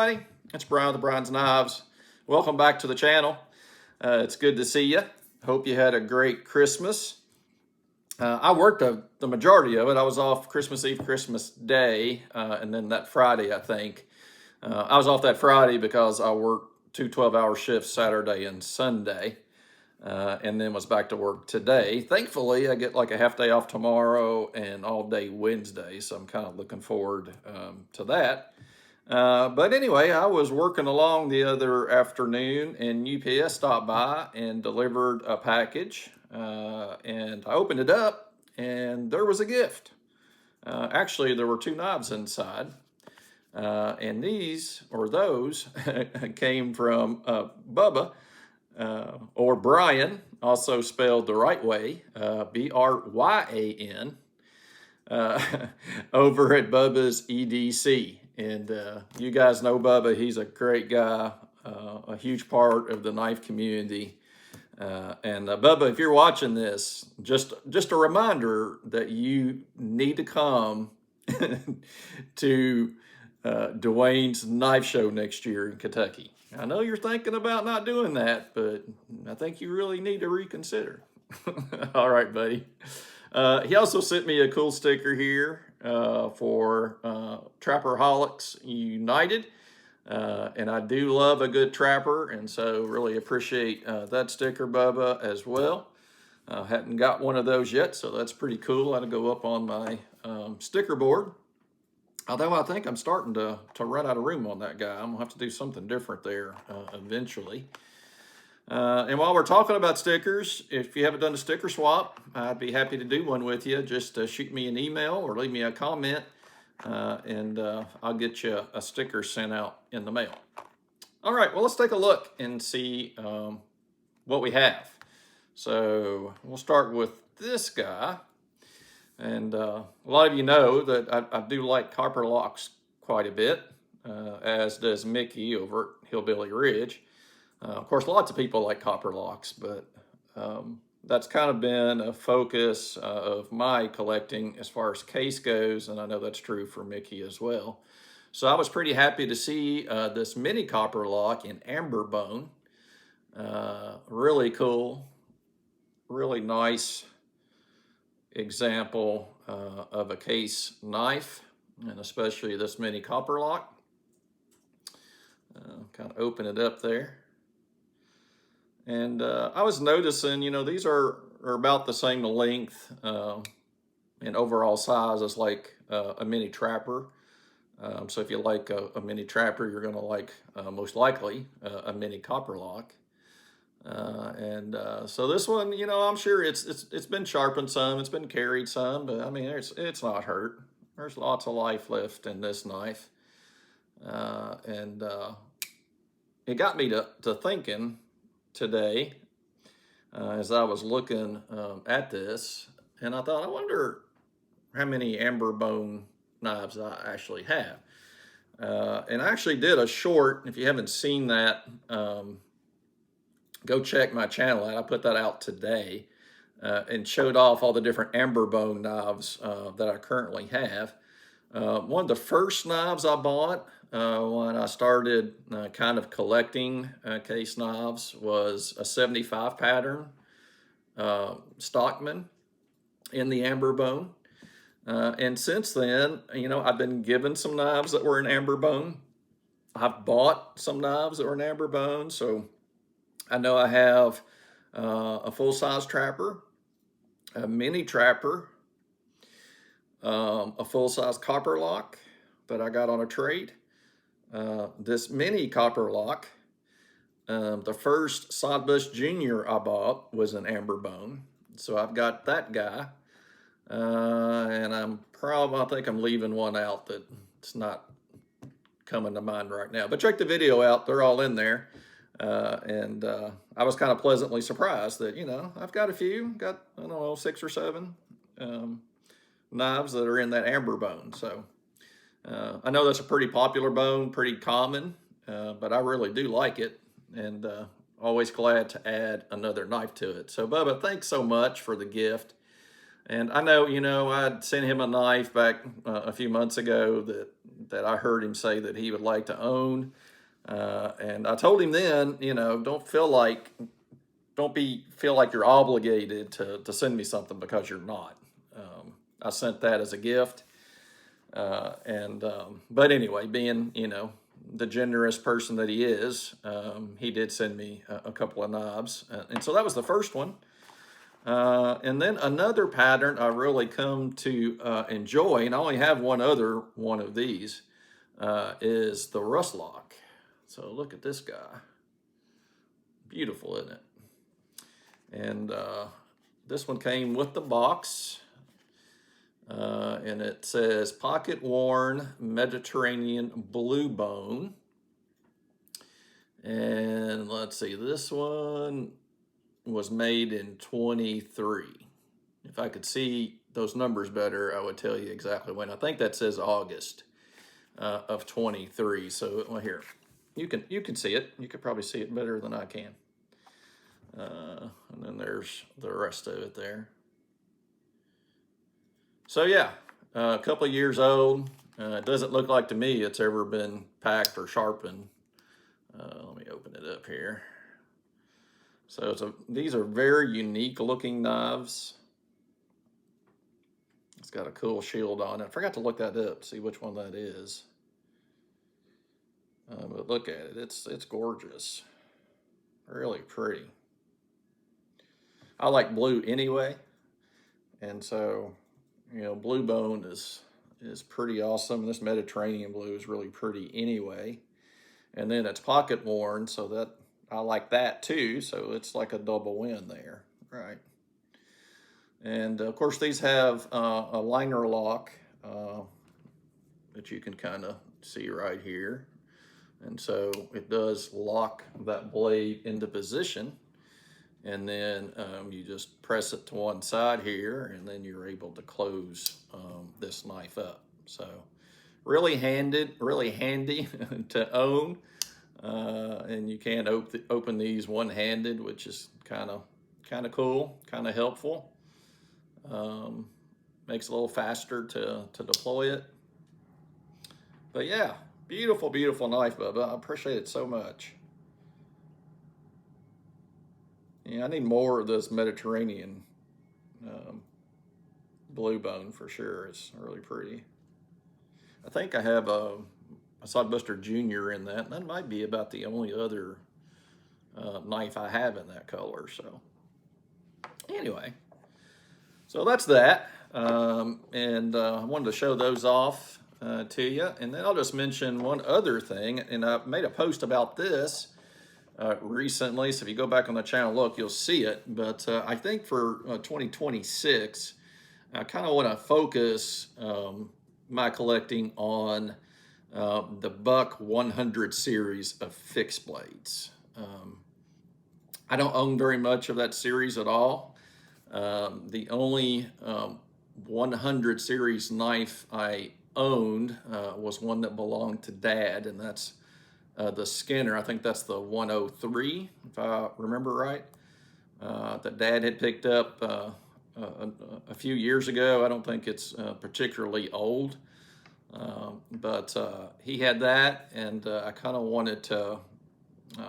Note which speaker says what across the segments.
Speaker 1: everybody, it's Brian with the Brian's Knives. Welcome back to the channel. It's good to see you. Hope you had a great Christmas. I worked the majority of it. I was off Christmas Eve, Christmas Day, and then that Friday, I think. I was off that Friday because I worked two 12-hour shifts Saturday and Sunday, and then was back to work today. Thankfully, I get like a half day off tomorrow and all day Wednesday, so I'm kind of looking forward to that. But anyway, I was working along the other afternoon and UPS stopped by and delivered a package. And I opened it up and there was a gift. Actually, there were two knives inside. And these, or those, came from Bubba, or Brian, also spelled the right way, Bryan, over at Bubba's EDC. And you guys know Bubba. He's a great guy, a huge part of the knife community. And Bubba, if you're watching this, just a reminder that you need to come to Dwayne's knife show next year in Kentucky. I know you're thinking about not doing that, but I think you really need to reconsider. All right, buddy. He also sent me a cool sticker here for Trapperholics United. And I do love a good trapper, and so really appreciate that sticker, Bubba, as well. Hadn't got one of those yet, so that's pretty cool. That'll go up on my sticker board. Although I think I'm starting to run out of room on that guy. I'm going to have to do something different there eventually. And while we're talking about stickers, if you haven't done a sticker swap, I'd be happy to do one with you. Just shoot me an email or leave me a comment, and I'll get you a sticker sent out in the mail. All right, well, let's take a look and see what we have. So we'll start with this guy. And a lot of you know that I do like Copperlocks quite a bit, as does Mickey over at Hillbilly Ridge. Of course, lots of people like Copperlocks, but that's kind of been a focus of my collecting as far as case goes, and I know that's true for Mickey as well. So I was pretty happy to see this mini Copperlock in Amber Bone. Really cool, really nice example of a case knife, and especially this mini Copperlock. Kind of open it up there. And I was noticing, you know, these are about the same length and overall size as like a mini trapper. So if you like a mini trapper, you're going to like most likely a mini Copperlock. So this one, you know, I'm sure it's been sharpened some, it's been carried some, but I mean, it's not hurt. There's lots of life left in this knife. It got me to thinking today as I was looking at this, and I thought, I wonder how many Amber Bone knives I actually have. And I actually did a short. If you haven't seen that, go check my channel out. I put that out today and showed off all the different Amber Bone knives that I currently have. One of the first knives I bought when I started kind of collecting case knives was a 75 pattern Stockman in the Amber Bone. And since then, you know, I've been given some knives that were in Amber Bone. I've bought some knives that were in Amber Bone. So I know I have a full-size trapper, a mini trapper, a full-size Copperlock that I got on a trade. This mini Copperlock, the first Sodbush Jr. I bought was an Amber Bone. So I've got that guy. And I think I'm leaving one out that it's not coming to mind right now. But check the video out. They're all in there. I was kind of pleasantly surprised that, you know, I've got a few, I don't know, 6 or 7 knives that are in that Amber Bone. So I know that's a pretty popular bone, pretty common, but I really do like it, and always glad to add another knife to it. So Bubba, thanks so much for the gift. And I know, you know, I'd sent him a knife back a few months ago that I heard him say that he would like to own. And I told him then, you know, feel like you're obligated to send me something because you're not. I sent that as a gift. But anyway, being, you know, the generous person that he is, he did send me a couple of knobs. And so that was the first one. And then another pattern I really come to enjoy, and I only have one other one of these, is the Russlock. So look at this guy. Beautiful, isn't it? And this one came with the box. And it says pocket worn Mediterranean Blue Bone. And let's see, this one was made in 23. If I could see those numbers better, I would tell you exactly when. I think that says August of 23. So well, here, you can see it. You could probably see it better than I can. And then there's the rest of it there. So yeah, a couple of years old. It doesn't look like to me it's ever been packed or sharpened. Let me open it up here. So these are very unique looking knives. It's got a cool shield on it. I forgot to look that up, see which one that is. But look at it, it's gorgeous. Really pretty. I like blue anyway, and so, you know, blue bone is pretty awesome. This Mediterranean blue is really pretty anyway. And then it's pocket worn, so that I like that too. So it's like a double win there, right? And of course these have a liner lock that you can kind of see right here. And so it does lock that blade into position. And then you just press it to one side here, and then you're able to close this knife up. So really handy to own. And you can open these one-handed, which is kind of cool, kind of helpful. Makes it a little faster to deploy it. But yeah, beautiful, beautiful knife, Bubba. I appreciate it so much. Yeah, I need more of this Mediterranean blue bone for sure. It's really pretty. I think I have a Sodbuster Junior in that, and that might be about the only other knife I have in that color. So anyway, so that's that. And I wanted to show those off to you. And then I'll just mention one other thing, and I made a post about this recently, so if you go back on the channel, look, you'll see it. But I think for 2026, I kind of want to focus my collecting on the Buck 100 series of fixed blades. I don't own very much of that series at all. The only 100 series knife I owned was one that belonged to Dad, and that's the Skinner. I think that's the 103, if I remember right, that Dad had picked up a few years ago. I don't think it's particularly old, but he had that, and I kind of wanted to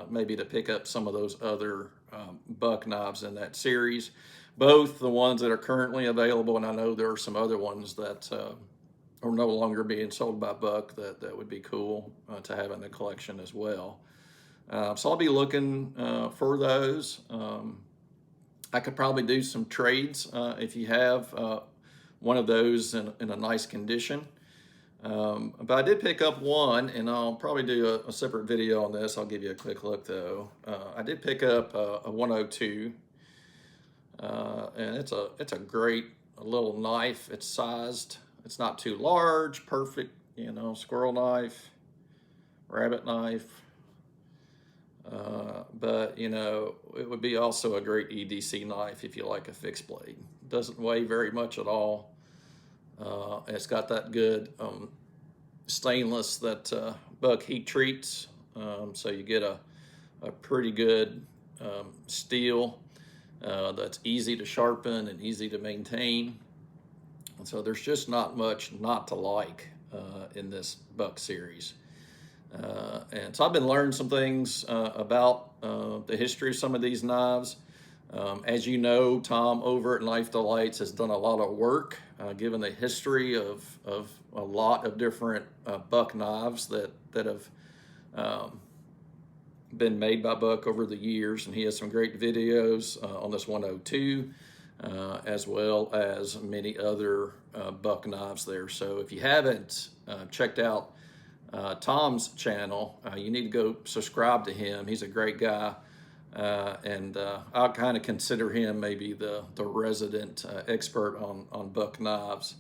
Speaker 1: maybe to pick up some of those other Buck knives in that series, both the ones that are currently available, and I know there are some other ones that are no longer being sold by Buck that would be cool to have in the collection as well. So I'll be looking for those. I could probably do some trades if you have one of those in a nice condition. But I did pick up one, and I'll probably do a separate video on this. I'll give you a quick look though. I did pick up a 102, and it's a great little knife. It's sized. It's not too large, perfect, you know, squirrel knife, rabbit knife. But, you know, it would be also a great EDC knife if you like a fixed blade. It doesn't weigh very much at all. It's got that good stainless that Buck heat treats. So you get a pretty good steel that's easy to sharpen and easy to maintain. And so there's just not much not to like in this buck series. And so I've been learning some things about the history of some of these knives. As you know, Tom over at Knife Delights has done a lot of work given the history of a lot of different buck knives that have been made by Buck over the years, and he has some great videos on this 102 as well as many other buck knives there. So if you haven't checked out Tom's channel, you need to go subscribe to him. He's a great guy, and I'll kind of consider him maybe the resident expert on buck knives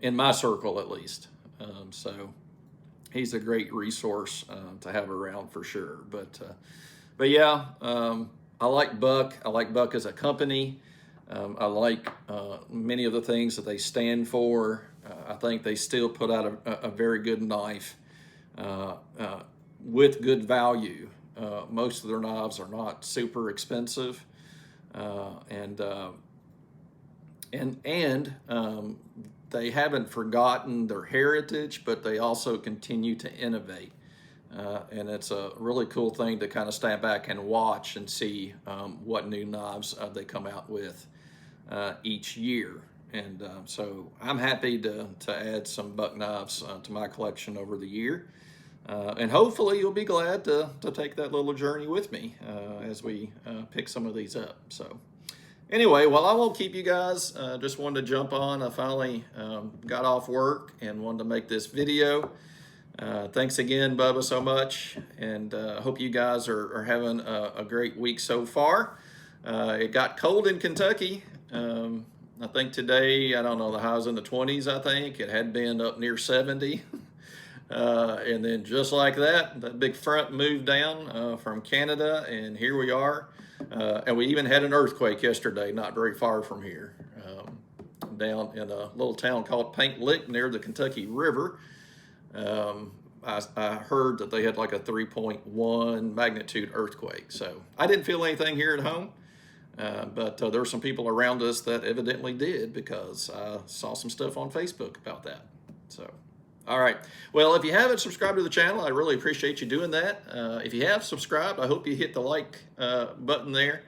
Speaker 1: in my circle at least. So he's a great resource to have around for sure. But yeah, I like Buck. I like Buck as a company. I like many of the things that they stand for. I think they still put out a very good knife with good value. Most of their knives are not super expensive, and they haven't forgotten their heritage, but they also continue to innovate. And it's a really cool thing to kind of stand back and watch and see what new knives they come out with each year. And so I'm happy to add some buck knives to my collection over the year. And hopefully you'll be glad to take that little journey with me as we pick some of these up. So anyway, well, I won't keep you guys. Just wanted to jump on. I finally got off work and wanted to make this video. Thanks again, Bubba, so much. And I hope you guys are having a great week so far. It got cold in Kentucky. I think today, I don't know, the high's in the 20s, I think. It had been up near 70. And then just like that big front moved down from Canada, and here we are. And we even had an earthquake yesterday, not very far from here, down in a little town called Paint Lick near the Kentucky River. I heard that they had like a 3.1 magnitude earthquake. So I didn't feel anything here at home. But there were some people around us that evidently did, because I saw some stuff on Facebook about that. So, all right. Well, if you haven't subscribed to the channel, I really appreciate you doing that. If you have subscribed, I hope you hit the like button there.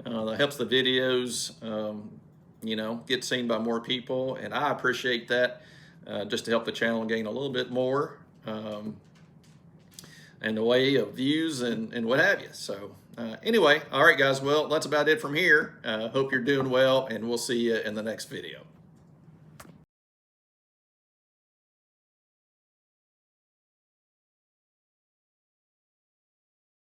Speaker 1: That helps the videos, get seen by more people, and I appreciate that just to help the channel gain a little bit more in the way of views and what have you. So anyway, all right, guys, well, that's about it from here. Hope you're doing well, and we'll see you in the next video.